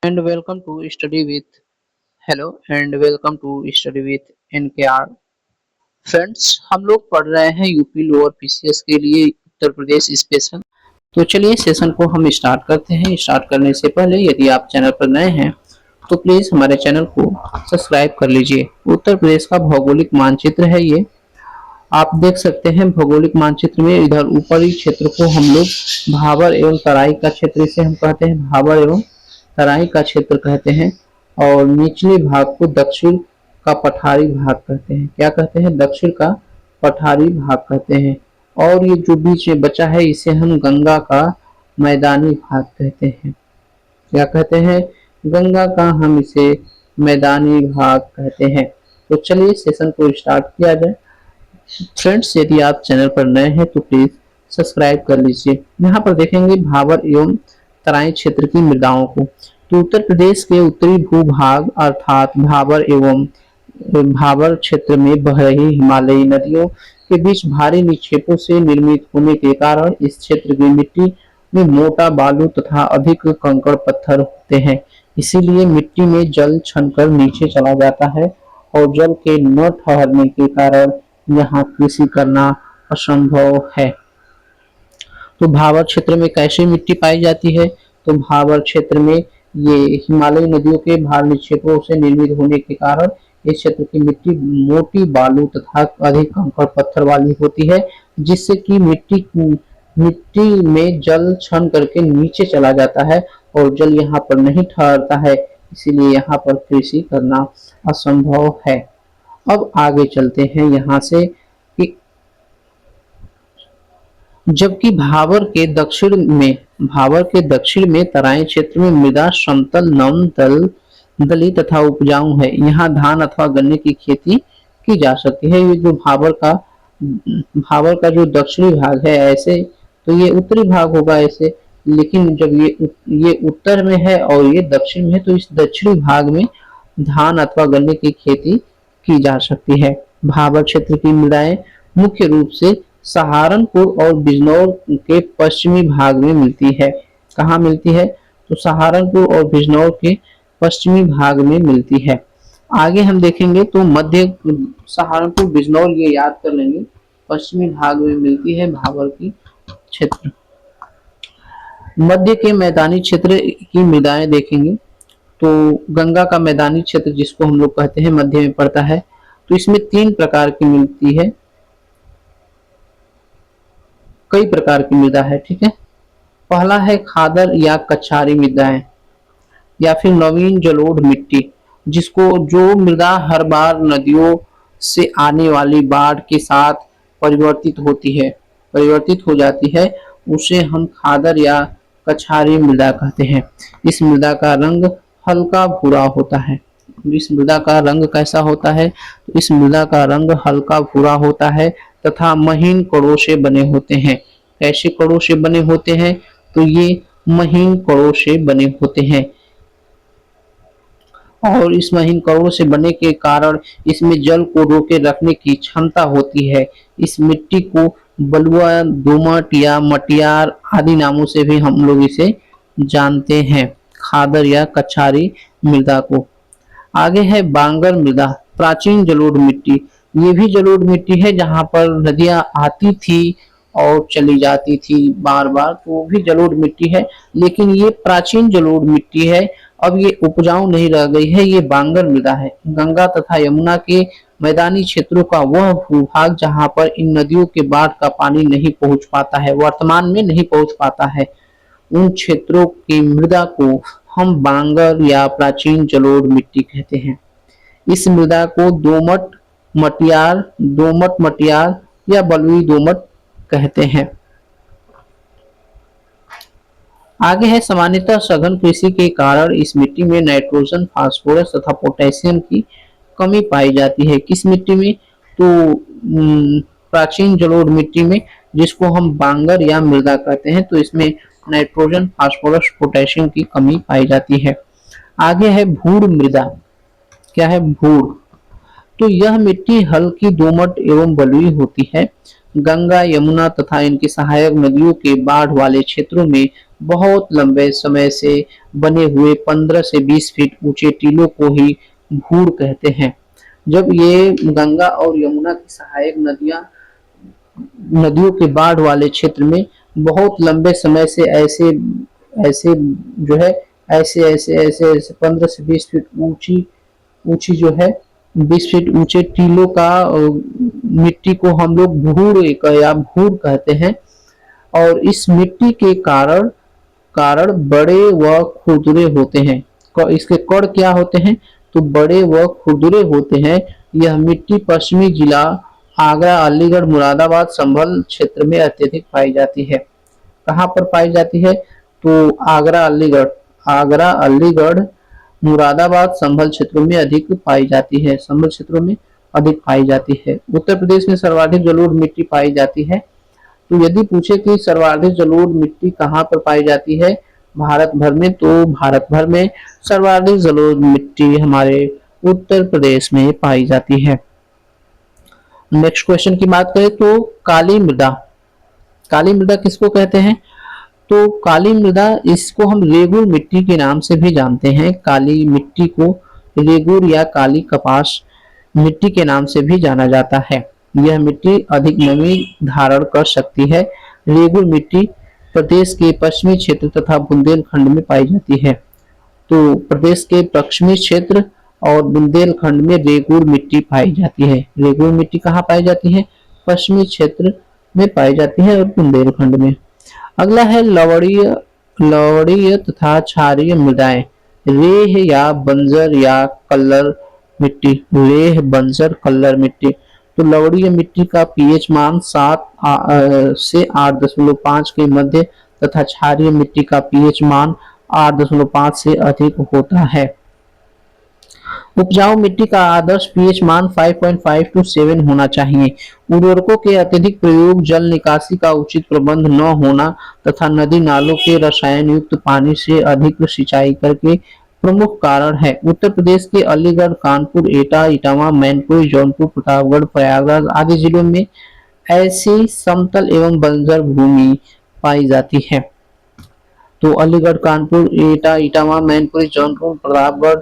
and welcome to study with hello and welcome to study with NKR friends. हम लोग पढ़ रहे हैं यूपी लोअर पीसीएस के लिए उत्तर प्रदेश स्पेशल। तो चलिए सेशन को हम स्टार्ट करते हैं। स्टार्ट करने से पहले यदि आप चैनल पर नए हैं तो प्लीज हमारे चैनल को सब्सक्राइब कर लीजिए। उत्तर प्रदेश का भौगोलिक मानचित्र है ये। आप देख सकते हैं भौगोलिक मानचित्र में इधर ऊपरी क्षेत्र को हम लोग भाबर एवं तराई का क्षेत्र इसे हम कहते हैं भाबर एवं तराई का क्षेत्र कहते हैं, और निचले भाग को दक्षिण का पठारी भाग कहते हैं। क्या कहते हैं? दक्षिण का पठारी भाग कहते हैं। और ये जो बीच में बचा है इसे हम गंगा का मैदानी भाग कहते हैं। क्या कहते हैं? गंगा का हम इसे मैदानी भाग कहते हैं। तो चलिए सेशन को स्टार्ट किया जाए। फ्रेंड्स, यदि आप चैनल पर नए हैं तो प्लीज सब्सक्राइब कर लीजिए। यहाँ पर देखेंगे भाबर एवं तराई क्षेत्र की मृदाओं को। तो उत्तर प्रदेश के उत्तरी भूभाग अर्थात भाबर एवं भाबर क्षेत्र में बह रही हिमालयी नदियों के बीच भारी निक्षेपों से निर्मित होने के कारण इस क्षेत्र की मिट्टी में मोटा बालू तथा अधिक कंकड़ पत्थर होते हैं। इसीलिए मिट्टी में जल छनकर नीचे चला जाता है और जल के न ठहरने के कारण यहाँ कृषि करना असंभव है। तो भाबर क्षेत्र में कैसी मिट्टी पाई जाती है? तो भाबर क्षेत्र में ये हिमालयी नदियों के भार निक्षेपों से निर्मित होने के कारण इस क्षेत्र की मिट्टी मोटी बालू तथा अधिक कंकड़ पत्थर वाली होती है, जिससे कि मिट्टी में जल छन करके नीचे चला जाता है और जल यहाँ पर नहीं ठहरता है। इसीलिए यहाँ पर कृषि करना असंभव है। अब आगे चलते हैं यहाँ से कि जबकि भाबर के दक्षिण में तराई क्षेत्र में मृदा समतल नम दली तथा उपजाऊ है। यहाँ धान अथवा गन्ने की खेती की जा सकती है। ये जो भाबर का जो दक्षिणी भाग है ऐसे, तो ये उत्तरी भाग होगा ऐसे, लेकिन जब ये उत्तर में है और ये दक्षिण में है तो इस दक्षिणी भाग में धान अथवा गन्ने की खेती की जा सकती है। भाबर क्षेत्र की मृदाएं मुख्य रूप से सहारनपुर और बिजनौर के पश्चिमी भाग में मिलती है। कहाँ मिलती है? तो सहारनपुर और बिजनौर के पश्चिमी भाग में मिलती है। आगे हम देखेंगे तो मध्य सहारनपुर बिजनौर ये याद कर लेंगे, पश्चिमी भाग में मिलती है भाबर की क्षेत्र। मध्य के मैदानी क्षेत्र की मृदाएं देखेंगे तो गंगा का मैदानी क्षेत्र जिसको हम लोग कहते हैं मध्य में पड़ता है। तो इसमें 3 प्रकार की मिलती है, कई प्रकार की मृदा है, ठीक है। पहला है खादर या कछारी मृदाएं या फिर नवीन जलोढ़ मिट्टी, जो मृदा हर बार नदियों से आने वाली बाढ़ के साथ परिवर्तित हो जाती है, उसे हम खादर या कछारी मृदा कहते हैं। इस मृदा का रंग हल्का भूरा होता है। इस मृदा का रंग कैसा होता है? तो इस मृदा का रंग हल्का भूरा होता है तथा महीन कणों से बने होते हैं। कैसे कणों से बने होते हैं? तो ये महीन कणों से बने होते हैं और इस महीन कणों से बने के कारण इसमें जल को रोके रखने की क्षमता होती है। इस मिट्टी को बलुआ, दोमट या मटियार आदि नामों से भी हम लोग इसे जानते हैं, खादर या कछारी मृदा को। आगे है बांगर मृदा, प्राचीन जलोढ़ मिट्टी। ये भी जलोढ़ मिट्टी है जहाँ पर नदियां आती थी और चली जाती थी बार बार, तो वो भी जलोढ़ मिट्टी है, लेकिन ये प्राचीन जलोढ़ मिट्टी है। अब ये उपजाऊ नहीं रह गई है, ये बांगर मृदा है। गंगा तथा यमुना के मैदानी क्षेत्रों का वह भूभाग जहाँ पर इन नदियों के बाढ़ का पानी नहीं पहुंच पाता है, वर्तमान में नहीं पहुंच पाता है, उन क्षेत्रों की मृदा को हम बांगर या प्राचीन जलोढ़ मिट्टी कहते हैं। इस मृदा को दोमट मटियार या बलुई दोमट कहते हैं। आगे है सामान्यतः सघन कृषि के कारण इस मिट्टी में नाइट्रोजन, फास्फोरस तथा पोटेशियम की कमी पाई जाती है। किस मिट्टी में? तो प्राचीन जलोढ़ मिट्टी में, जिसको हम बांगर या मृदा कहते हैं। तो इसमें नाइट्रोजन, फास्फोरस, पोटेशियम की कमी पाई जाती है। आगे है भूर मृदा। क्या है भूर? तो यह मिट्टी हल्की दोमट एवं बलुई होती है। गंगा, यमुना तथा इनकी सहायक नदियों के बाढ़ वाले क्षेत्रों में बहुत लंबे समय से बने हुए 15 से 20 फीट ऊंचे टीलों को ही भूड़ कहते हैं। जब ये गंगा और यमुना की सहायक नदियों के बाढ़ वाले क्षेत्र में बहुत लंबे समय से ऐसे ऐसे जो है ऐसे 15 से 20 फीट ऊंची ऊंची जो है 20 फीट ऊंचे टीलों का मिट्टी को हम लोग भूर कहते हैं। और इस मिट्टी के कारण कारण बड़े व खुरदुरे होते हैं। इसके कण क्या होते हैं? तो बड़े व खुरदुरे होते हैं। यह मिट्टी पश्चिमी जिला आगरा, अलीगढ़, मुरादाबाद, संभल क्षेत्र में अत्यधिक पाई जाती है। कहाँ पर पाई जाती है? तो आगरा, अलीगढ़, मुरादाबाद, संभल क्षेत्रों में अधिक पाई जाती है। संभल क्षेत्रों में अधिक पाई जाती है। उत्तर प्रदेश में सर्वाधिक जलोढ़ मिट्टी पाई जाती है। तो यदि पूछे कि सर्वाधिक जलोढ़ मिट्टी कहाँ पर पाई जाती है भारत भर में, तो भारत भर में सर्वाधिक जलोढ़ मिट्टी हमारे उत्तर प्रदेश में पाई जाती है। नेक्स्ट क्वेश्चन की बात करें तो काली मृदा किसको कहते हैं? तो काली मृदा, इसको हम रेगुर मिट्टी के नाम से भी जानते हैं। काली मिट्टी को रेगुर या काली कपास मिट्टी के नाम से भी जाना जाता है। यह मिट्टी अधिक नमी धारण कर सकती है। रेगुर मिट्टी प्रदेश के पश्चिमी क्षेत्र तथा बुंदेलखंड में पाई जाती है। तो प्रदेश के पश्चिमी क्षेत्र और बुंदेलखंड में रेगुर मिट्टी पाई जाती है। रेगुर मिट्टी कहाँ पाई जाती है? पश्चिमी क्षेत्र में पाई जाती है और बुंदेलखंड में। अगला है लवणीय तथा क्षारीय मृदाएं। रेह या बंजर या कल्लर मिट्टी। रेह, बंजर, कल्लर मिट्टी। तो लवणीय मिट्टी का पीएच मान 7 से 8.5 के मध्य तथा क्षारीय मिट्टी का पीएच मान 8.5 से अधिक होता है। उपजाऊ मिट्टी का आदर्श पीएच मान 5.5 to 7 होना चाहिए। उर्वरकों के अत्यधिक प्रयोग, जल निकासी का उचित प्रबंध न होना तथा नदी नालों के रसायन युक्त पानी से अधिक सिंचाई करके प्रमुख कारण है। उत्तर प्रदेश के अलीगढ़, कानपुर, एटा, इटावा, मैनपुरी, जौनपुर, प्रतापगढ़, प्रयागराज आदि जिलों में ऐसी समतल एवं बंजर भूमि पाई जाती है। तो अलीगढ़, कानपुर, एटा, इटावा, मैनपुरी, जौनपुर, प्रतापगढ़,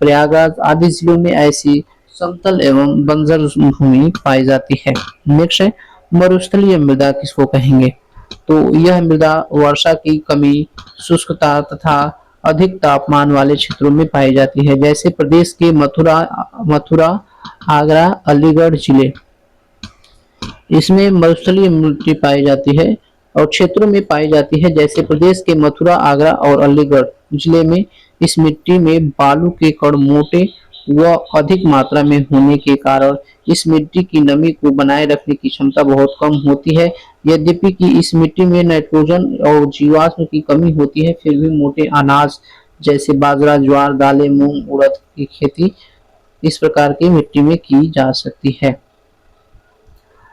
प्रयागराज आदि जिलों में ऐसी समतल एवं बंजर भूमि पाई जाती है। नेक्स्ट है मरुस्थलीय मृदा किसको कहेंगे? तो यह मृदा वर्षा की कमी, शुष्कता तथा अधिक तापमान वाले क्षेत्रों में पाई जाती है। जैसे प्रदेश के मथुरा, आगरा, अलीगढ़ जिले, इसमें मरुस्थलीय मिट्टी पाई जाती है और क्षेत्रों में पाई जाती है। जैसे प्रदेश के मथुरा, आगरा और अलीगढ़ जिले में इस मिट्टी में बालू के कण मोटे व अधिक मात्रा में होने के कारण इस मिट्टी की नमी को बनाए रखने की क्षमता बहुत कम होती है। यद्यपि कि इस मिट्टी में नाइट्रोजन और जीवाश्म की कमी होती है, फिर भी मोटे अनाज जैसे बाजरा, ज्वार, दालें, मूंग, उड़द की खेती इस प्रकार की मिट्टी में की जा सकती है।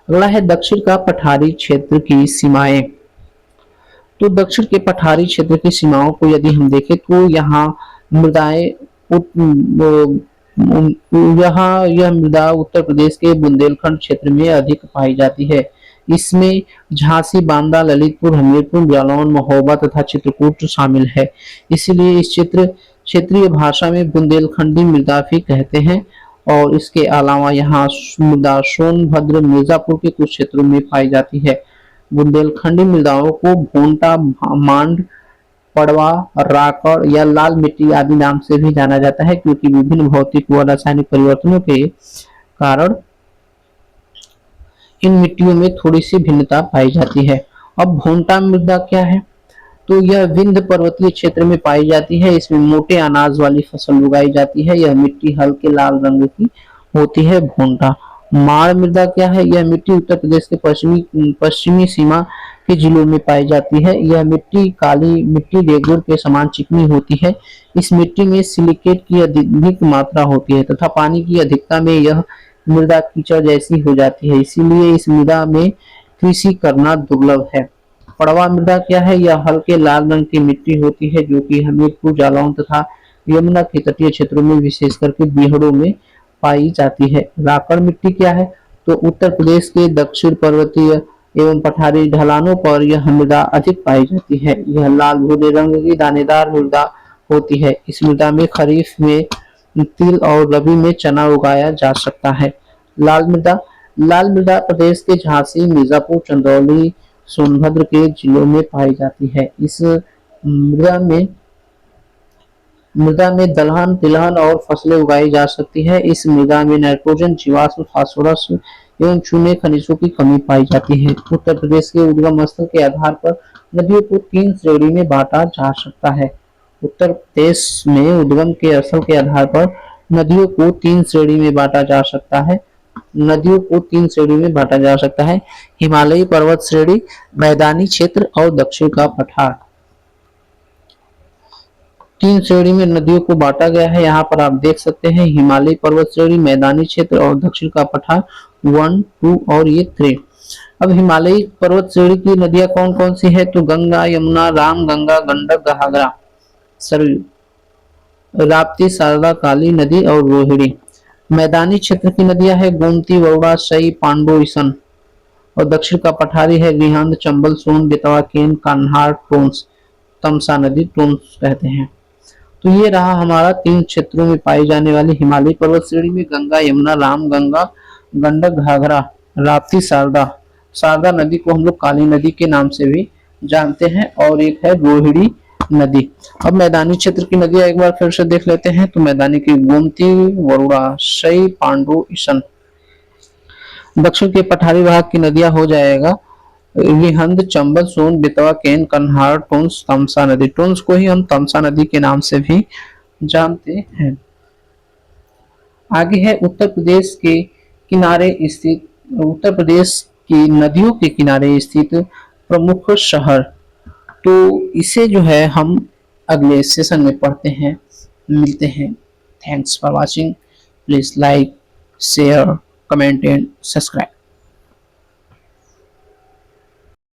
अगला है दक्षिण का पठारी क्षेत्र की सीमाएं। तो दक्षिण के पठारी क्षेत्र की सीमाओं को यदि हम देखें तो यहाँ मृदाएं यह मृदा उत्तर प्रदेश के बुंदेलखंड क्षेत्र में अधिक पाई जाती है। इसमें झांसी, बांदा, ललितपुर, हमीरपुर, जालौन, महोबा तथा चित्रकूट शामिल है। इसीलिए इस क्षेत्रीय भाषा में बुंदेलखंडी मृदा भी कहते हैं। और इसके अलावा यहाँ मृदा सोनभद्र, मिर्जापुर के कुछ क्षेत्रों में पाई जाती है। बुंदेलखंडी मृदाओं को भोंटा, मांड, पड़वा, राकड़ या लाल मिट्टी आदि नाम से भी जाना जाता है, क्योंकि विभिन्न भौतिक व रासायनिक परिवर्तनों के कारण इन मिट्टियों में थोड़ी सी भिन्नता पाई जाती है। अब भोंटा मृदा क्या है? तो यह विंध्य पर्वतीय क्षेत्र में पाई जाती है। इसमें मोटे अनाज वाली फसल उगाई जाती है। यह मिट्टी हल्के लाल रंग की होती है। भोंटा। माड़ मृदा क्या है? यह मिट्टी उत्तर प्रदेश के पश्चिमी सीमा के जिलों में पाई जाती है। यह मिट्टी काली मिट्टी रेगुर के समान चिकनी होती है। इस मिट्टी में सिलिकेट की अधिक मात्रा होती है तथा पानी की अधिकता में यह मृदा कीचड़ जैसी हो जाती है। इसीलिए इस मृदा में कृषि करना दुर्लभ है। पड़वा मृदा क्या है? यह हल्के लाल रंग की मिट्टी होती है जो कि हमीरपुर, जालौन तथा यमुना के तटीय क्षेत्रों में विशेष करके बीहड़ों में पाई जाती है। राकड़ मिट्टी क्या है? तो उत्तर प्रदेश के दक्षिण पर्वतीय एवं पठारी ढलानों पर यह मृदा अधिक पाई जाती है। यह लाल भूरे रंग की दानेदार मृदा होती है। इस मृदा में खरीफ में तिल और रबी में चना उगाया जा सकता है। लाल मृदा लाल मृदा प्रदेश के झांसी, मिर्जापुर, चंदौली, सोनभद्र के जिलों में पाई जाती है। इस मृदा में मृदा में दलहन, तिलहन और फसलें उगाई जा सकती है। इस मृदा में नाइट्रोजन, जीवाश्म, फास्फोरस एवं चूने खनिजों की कमी पाई जाती है। उत्तर प्रदेश के उद्गम स्थल के आधार पर नदियों को 3 श्रेणी में बांटा जा सकता है। उत्तर प्रदेश में उद्गम के स्थल के आधार पर नदियों को 3 श्रेणी में बांटा जा सकता है। नदियों को 3 श्रेणी में बांटा जा सकता है: हिमालयी पर्वत श्रेणी, मैदानी क्षेत्र और दक्षिण का पठार। 3 श्रेणी में नदियों को बांटा गया है। यहाँ पर आप देख सकते हैं हिमालयी पर्वत श्रेणी, मैदानी क्षेत्र और दक्षिण का पठार 1, 2 और ये 3। अब हिमालयी पर्वत श्रेणी की नदियां कौन कौन सी है? तो गंगा, यमुना, राम गंगा, गंडक, घाघरा, सरयू, राप्ती, शारदा, काली नदी और रोहिणी। मैदानी क्षेत्र की नदियां है गोमती, वरुणा, सई, पांडु, इसन। और दक्षिण का पठारी है रिहंद, चंबल, सोन, बेतवा, केन, कन्हार, टोंस, तमसा नदी, टोंस कहते हैं। तो ये रहा हमारा 3 क्षेत्रों में पाई जाने वाली हिमालयी पर्वत श्रेणी में गंगा, यमुना, राम गंगा, गंडक, घाघरा, राप्ती, शारदा। शारदा नदी को हम लोग काली नदी के नाम से भी जानते हैं और एक है रोहिणी नदी। अब मैदानी क्षेत्र की नदियां एक बार फिर से देख लेते हैं। तो मैदानी की गोमती, वरुणा, शई, पांडु, इसन। दक्षिण के पठारी भाग की नदियां हो जाएगा रिहंद, चंबल, सोन, बेतवा, केन, कन्हार, टोंस, तमसा नदी। टोंस को ही हम तमसा नदी के नाम से भी जानते हैं। आगे है उत्तर प्रदेश की नदियों के किनारे स्थित प्रमुख शहर। तो इसे जो है हम अगले सेशन में पढ़ते हैं, मिलते हैं। Thanks for watching. Please like, share, comment and subscribe.